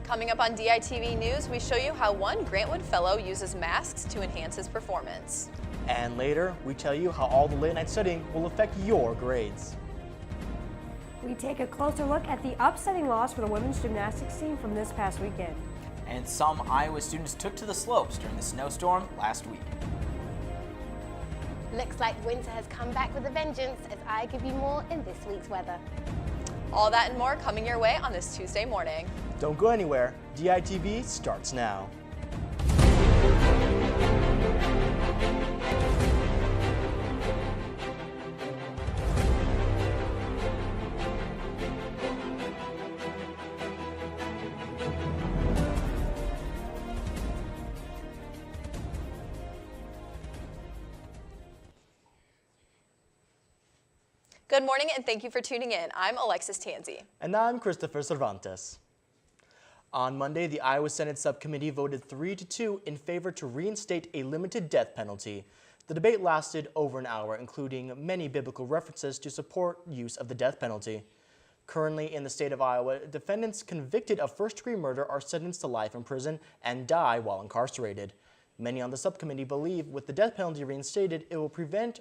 Coming up on DITV News, we show you how one Grantwood fellow uses masks to enhance his performance. And later, we tell you how all the late-night studying will affect your grades. We take a closer look at the upsetting loss for the women's gymnastics team from this past weekend. And some Iowa students took to the slopes during the snowstorm last week. Looks like winter has come back with a vengeance as I give you more in this week's weather. All that and more coming your way on this Tuesday morning. Don't go anywhere. DITV starts now. Good morning and thank you for tuning in. I'm Alexis Tansey. And I'm Christopher Cervantes. On Monday, the Iowa Senate Subcommittee voted 3-2 in favor to reinstate a limited death penalty. The debate lasted over an hour, including many biblical references to support use of the death penalty. Currently in the state of Iowa, defendants convicted of first-degree murder are sentenced to life in prison and die while incarcerated. Many on the subcommittee believe with the death penalty reinstated, it will prevent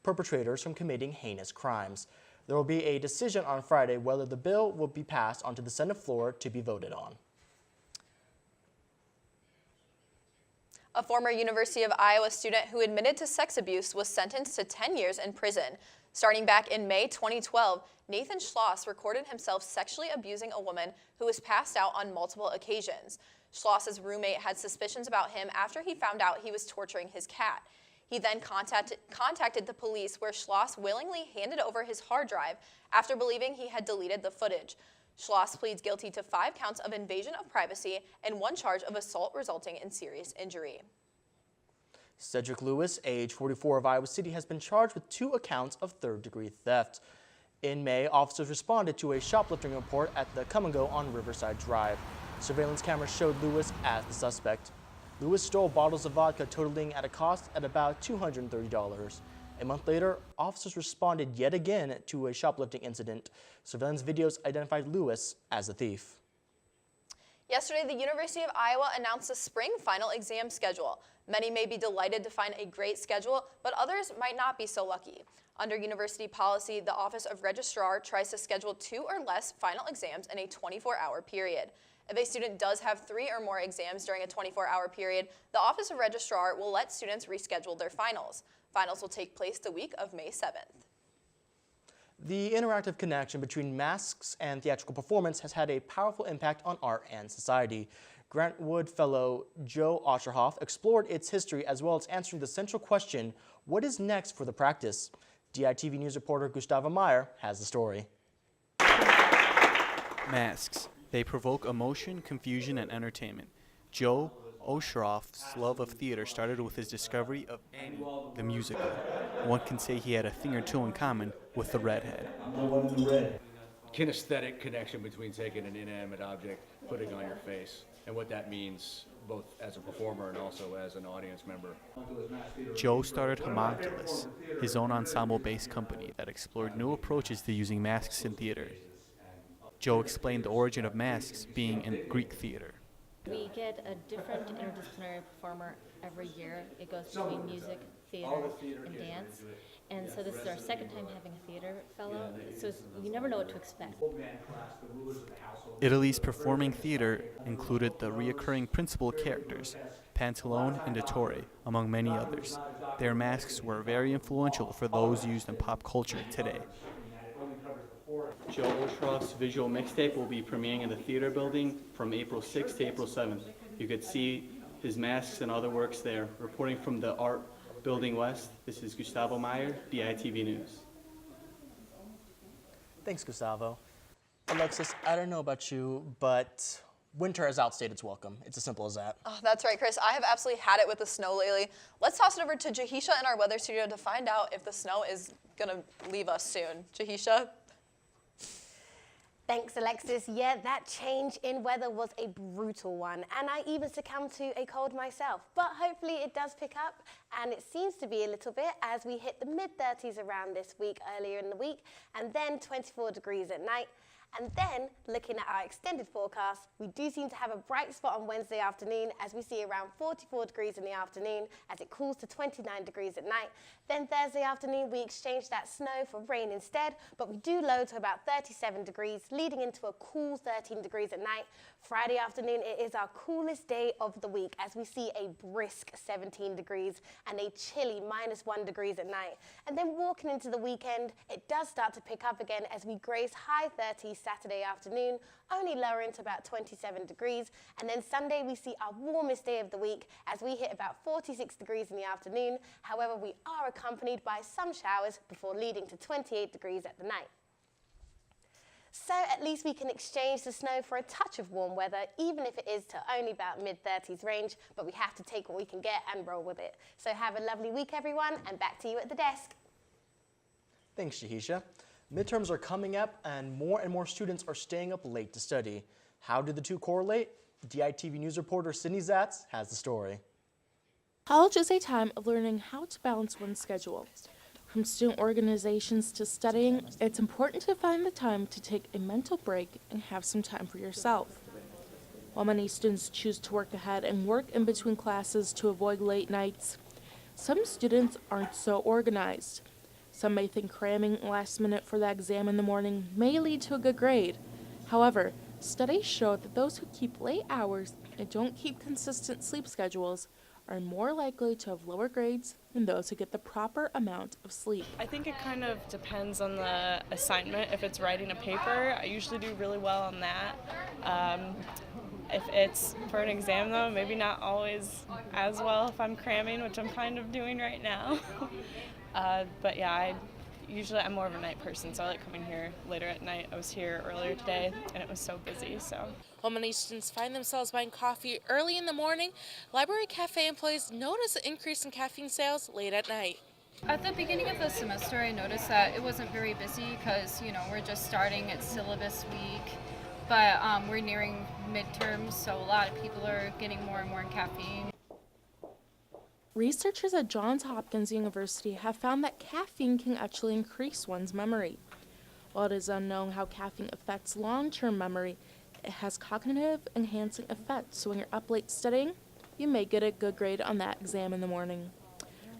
perpetrators from committing heinous crimes. There will be a decision on Friday whether the bill will be passed onto the Senate floor to be voted on. A former University of Iowa student who admitted to sex abuse was sentenced to 10 years in prison. Starting back in May 2012, Nathan Schloss recorded himself sexually abusing a woman who was passed out on multiple occasions. Schloss's roommate had suspicions about him after he found out he was torturing his cat. He then contacted the police, where Schloss willingly handed over his hard drive after believing he had deleted the footage. Schloss pleads guilty to 5 counts of invasion of privacy and 1 charge of assault resulting in serious injury. Cedric Lewis, age 44 of Iowa City, has been charged with 2 accounts of third-degree theft. In May, officers responded to a shoplifting report at the Come and Go on Riverside Drive. Surveillance cameras showed Lewis as the suspect. Lewis stole bottles of vodka totaling at a cost at about $230. A month later, officers responded yet again to a shoplifting incident. Surveillance videos identified Lewis as the thief. Yesterday, the University of Iowa announced the spring final exam schedule. Many may be delighted to find a great schedule, but others might not be so lucky. Under university policy, the Office of Registrar tries to schedule 2 or less final exams in a 24-hour period. If a student does have 3 or more exams during a 24-hour period, the Office of Registrar will let students reschedule their finals. Finals will take place the week of May 7th. The interactive connection between masks and theatrical performance has had a powerful impact on art and society. Grantwood fellow Joe Oscherhoff explored its history as well as answering the central question, what is next for the practice? DITV News reporter Gustavo Meyer has the story. Masks. They provoke emotion, confusion, and entertainment. Joe Oscherhoff's love of theater started with his discovery of Annie, the musical. One can say he had a thing or two in common with the redhead. Kinesthetic connection between taking an inanimate object, putting it on your face, and what that means both as a performer and also as an audience member. Joe started Homunculus, his own ensemble-based company that explored new approaches to using masks in theater. Joe explained the origin of masks being in Greek theater. We get a different interdisciplinary performer every year. It goes between music, theater, and dance. And so this is our second time having a theater fellow, so you never know what to expect. Italy's performing theater included the reoccurring principal characters, Pantalone and Dottore, among many others. Their masks were very influential for those used in pop culture today. Joe Oscherhoff's visual mixtape will be premiering in the theater building from April 6th to April 7th. You could see his masks and other works there. Reporting from the Art Building West, this is Gustavo Meyer, DITV News. Thanks, Gustavo. Alexis, I don't know about you, but winter has outstayed its welcome. It's as simple as that. Oh, that's right, Chris. I have absolutely had it with the snow lately. Let's toss it over to Jahisha in our weather studio to find out if the snow is going to leave us soon. Jahisha? Thanks, Alexis. Yeah, that change in weather was a brutal one, and I even succumbed to a cold myself. But hopefully it does pick up, and it seems to be a little bit as we hit the mid-30s around this week, earlier in the week, and then 24 degrees at night. And then, looking at our extended forecast, we do seem to have a bright spot on Wednesday afternoon as we see around 44 degrees in the afternoon as it cools to 29 degrees at night. Then Thursday afternoon, we exchange that snow for rain instead, but we do low to about 37 degrees, leading into a cool 13 degrees at night. Friday afternoon, it is our coolest day of the week as we see a brisk 17 degrees and a chilly -1 degrees at night. And then walking into the weekend, it does start to pick up again as we grace high 30s Saturday afternoon, only lowering to about 27 degrees. And then Sunday, we see our warmest day of the week as we hit about 46 degrees in the afternoon. However, we are accompanied by some showers before leading to 28 degrees at the night. So at least we can exchange the snow for a touch of warm weather, even if it is to only about mid-30s range, but we have to take what we can get and roll with it. So have a lovely week, everyone, and back to you at the desk. Thanks, Shahisha. Midterms are coming up and more students are staying up late to study. How did the two correlate? DITV news reporter Sydney Zatz has the story. College is a time of learning how to balance one's schedule. From student organizations to studying, it's important to find the time to take a mental break and have some time for yourself. While many students choose to work ahead and work in between classes to avoid late nights, some students aren't so organized. Some may think cramming last minute for the exam in the morning may lead to a good grade. However, studies show that those who keep late hours and don't keep consistent sleep schedules are more likely to have lower grades than those who get the proper amount of sleep. I think it kind of depends on the assignment. If it's writing a paper, I usually do really well on that. If it's for an exam though, maybe not always as well if I'm cramming, which I'm kind of doing right now. But yeah, I'm more of a night person, so I like coming here later at night. I was here earlier today and it was so busy, so. While many students find themselves buying coffee early in the morning, library cafe employees notice an increase in caffeine sales late at night. At the beginning of the semester, I noticed that it wasn't very busy because, we're just starting at syllabus week, but we're nearing midterms, so a lot of people are getting more and more caffeine. Researchers at Johns Hopkins University have found that caffeine can actually increase one's memory. While it is unknown how caffeine affects long-term memory, it has cognitive enhancing effects, so when you're up late studying, you may get a good grade on that exam in the morning.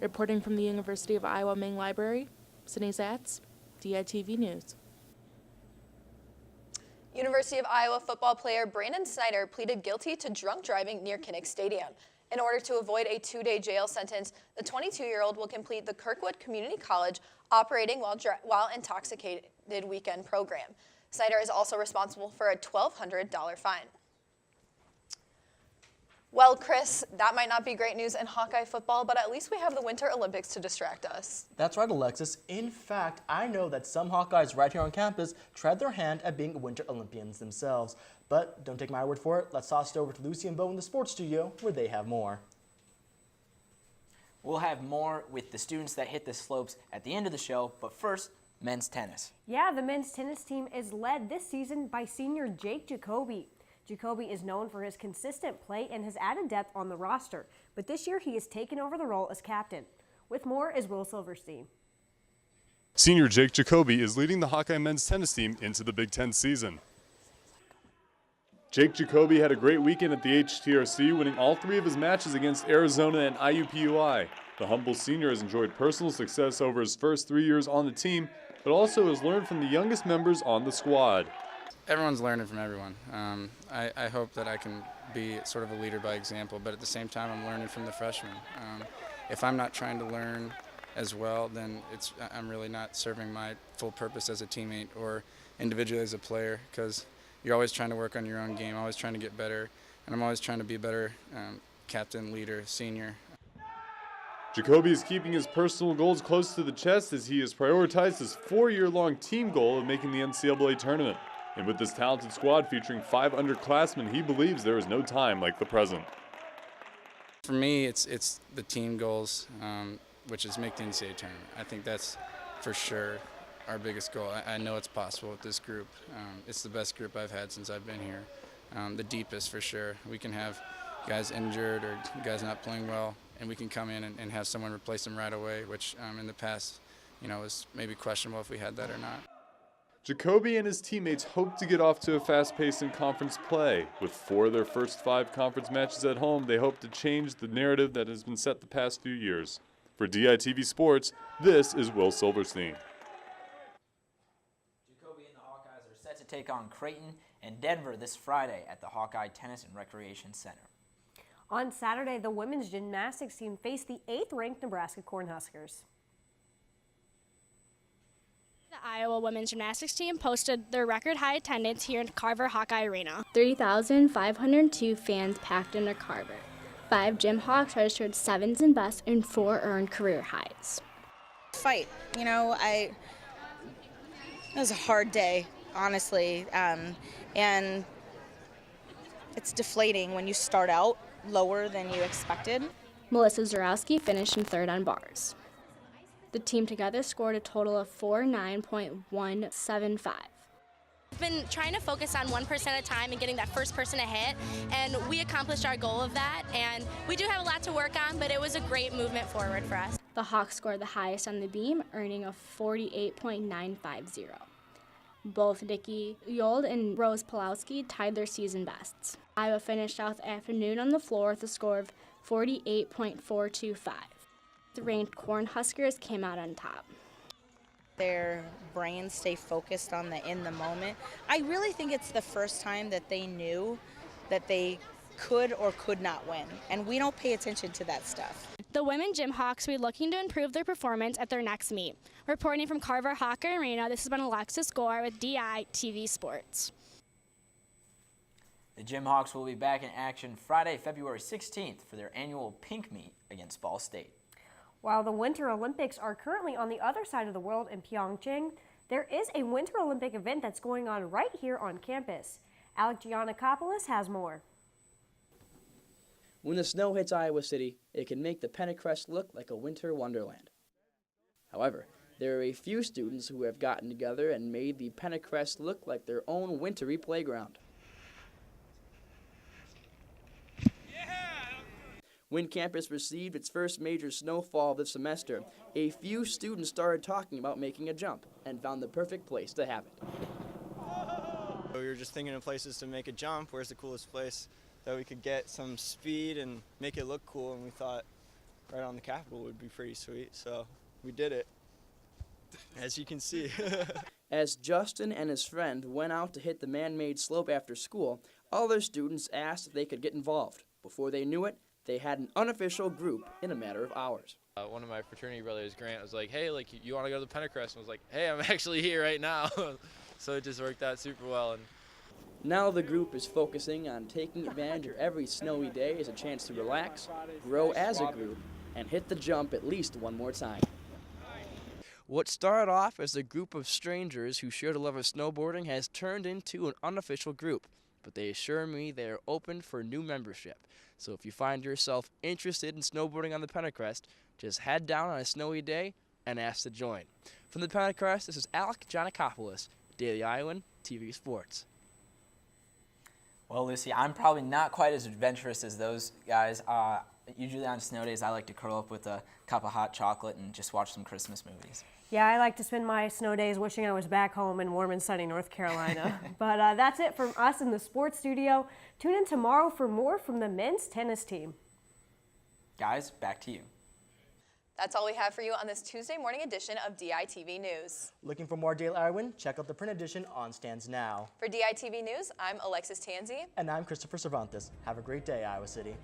Reporting from the University of Iowa Main Library, Sydney Zatz, DITV News. University of Iowa football player Brandon Snyder pleaded guilty to drunk driving near Kinnick Stadium. In order to avoid a 2-day jail sentence, the 22-year-old will complete the Kirkwood Community College operating while intoxicated weekend program. Snyder is also responsible for a $1,200 fine. Well, Chris, that might not be great news in Hawkeye football, but at least we have the Winter Olympics to distract us. That's right, Alexis. In fact, I know that some Hawkeyes right here on campus tried their hand at being Winter Olympians themselves. But don't take my word for it. Let's toss it over to Lucy and Bo in the sports studio, where they have more. We'll have more with the students that hit the slopes at the end of the show, but first, men's tennis. Yeah, the men's tennis team is led this season by senior Jake Jacoby. Jacoby is known for his consistent play and his added depth on the roster, but this year he has taken over the role as captain. With more is Will Silverstein. Senior Jake Jacoby is leading the Hawkeye men's tennis team into the Big Ten season. Jake Jacoby had a great weekend at the HTRC, winning all 3 of his matches against Arizona and IUPUI. The humble senior has enjoyed personal success over his first 3 years on the team, but also has learned from the youngest members on the squad. Everyone's learning from everyone. I hope that I can be sort of a leader by example, but at the same time I'm learning from the freshmen. If I'm not trying to learn as well, then I'm really not serving my full purpose as a teammate or individually as a player, because you're always trying to work on your own game, always trying to get better, and I'm always trying to be a better captain, leader, senior. Jacoby is keeping his personal goals close to the chest as he has prioritized his 4-year-long team goal of making the NCAA tournament. And with this talented squad featuring 5 underclassmen, he believes there is no time like the present. For me, it's the team goals, which is make the NCAA tournament. I think that's for sure our biggest goal. I know it's possible with this group. It's the best group I've had since I've been here. The deepest for sure. We can have guys injured or guys not playing well, and we can come in and have someone replace them right away, which in the past, was maybe questionable if we had that or not. Jacoby and his teammates hope to get off to a fast pace in conference play. With 4 of their first 5 conference matches at home, they hope to change the narrative that has been set the past few years. For DITV Sports, this is Will Silverstein. Jacoby and the Hawkeyes are set to take on Creighton and Denver this Friday at the Hawkeye Tennis and Recreation Center. On Saturday, the women's gymnastics team faced the 8th-ranked Nebraska Cornhuskers. The Iowa women's gymnastics team posted their record high attendance here in Carver Hawkeye Arena. 3,502 fans packed into Carver. 5 Gym Hawks registered 7s and bests and 4 earned career highs. Fight, you know, it was a hard day, honestly, and it's deflating when you start out lower than you expected. Melissa Zarowski finished in 3rd on bars. The team together scored a total of 49.175. We've been trying to focus on 1% at a time and getting that first person to hit, and we accomplished our goal of that. And we do have a lot to work on, but it was a great movement forward for us. The Hawks scored the highest on the beam, earning a 48.950. Both Nikki Yold and Rose Pulowski tied their season bests. Iowa finished out the afternoon on the floor with a score of 48.425. The ranked Cornhuskers came out on top. Their brains stay focused on the in the moment. I really think it's the first time that they knew that they could or could not win, and we don't pay attention to that stuff. The women Gym Hawks will be looking to improve their performance at their next meet. Reporting from Carver Hawkeye Arena, this has been Alexis Gore with DITV Sports. The Gym Hawks will be back in action Friday, February 16th for their annual pink meet against Ball State. While the Winter Olympics are currently on the other side of the world in Pyeongchang, there is a Winter Olympic event that's going on right here on campus. Alec Giannakopoulos has more. When the snow hits Iowa City, it can make the Pentecost look like a winter wonderland. However, there are a few students who have gotten together and made the Pentecost look like their own wintry playground. When campus received its first major snowfall this semester, a few students started talking about making a jump and found the perfect place to have it. We were just thinking of places to make a jump. Where's the coolest place that we could get some speed and make it look cool? And we thought right on the Capitol would be pretty sweet, so we did it, as you can see. As Justin and his friend went out to hit the man-made slope after school, other students asked if they could get involved. Before they knew it, they had an unofficial group in a matter of hours. One of my fraternity brothers, Grant, was like, hey, you want to go to the Pentecost? And I was like, hey, I'm actually here right now. So it just worked out super well. And now the group is focusing on taking advantage of every snowy day as a chance to relax, grow as a group, and hit the jump at least one more time. What started off as a group of strangers who shared a love of snowboarding has turned into an unofficial group, but they assure me they are open for new membership. So if you find yourself interested in snowboarding on the Pentecost, just head down on a snowy day and ask to join. From the Pentecost, this is Alec Giannakopoulos, Daily Iowan, TV Sports. Well, Lucy, I'm probably not quite as adventurous as those guys. Usually on snow days, I like to curl up with a cup of hot chocolate and just watch some Christmas movies. Yeah, I like to spend my snow days wishing I was back home in warm and sunny North Carolina. But that's it from us in the sports studio. Tune in tomorrow for more from the men's tennis team. Guys, back to you. That's all we have for you on this Tuesday morning edition of DITV News. Looking for more Daily Iowan? Check out the print edition on stands now. For DITV News, I'm Alexis Tanzi. And I'm Christopher Cervantes. Have a great day, Iowa City.